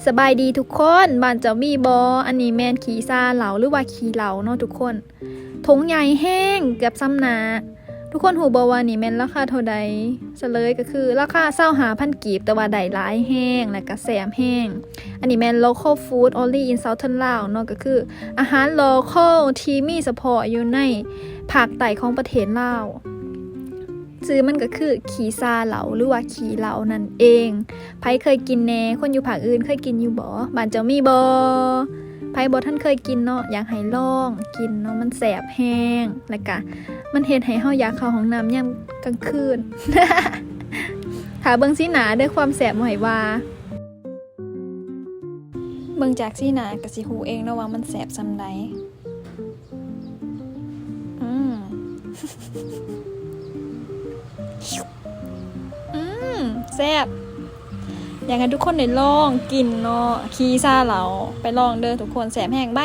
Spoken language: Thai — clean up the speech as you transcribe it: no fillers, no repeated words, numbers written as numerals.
สบายดีทุกคนบ้านเจ้ามีบออันนี้แมนขี่ซาเหลาหรือว่าขี่เหลาเนาะทุกคนทงใหญ่แห้งเกือบซ้ำหนาทุกคนหูบอว่านี่แมนราคาเท่าใดเฉลยก็คือราคา25,000 กีบแต่ว่าได้หลายแห้งและก็แสมแห้งอันนี้แมน local food only in southern Laos เนาะก็คืออาหาร local ที่มีเฉพาะอยู่ในภาคใต้ของประเทศลาวชื่อมันก็คือขี่ซาเหลาหรือว่าขี่เหลานั่นเองไผเคยกินแน่คนอยู่ภาคอื่นเคยกินอยู่บ่บ้านเจ้ามีบ่ไผบ่ท่านเคยกินเนาะอยากให้ลองกินเนาะมันแสบแห้งแล้วก็มันเฮ็ดให้เฮาอยากเข้าห้องน้ำยามกลางคืน ถ้าเบิ่งสีหน้าด้วยความแสบบ่ให้ว่าเบิ่งจากสีหน้าก็สิฮู้เองเนาะว่ามันแสบส่ำใดแซ่บอยากให้ทุกคนได้ลองกินเนาะคีซ่าเหลาไปลองเด้อทุกคนแซ่บแห้งใบ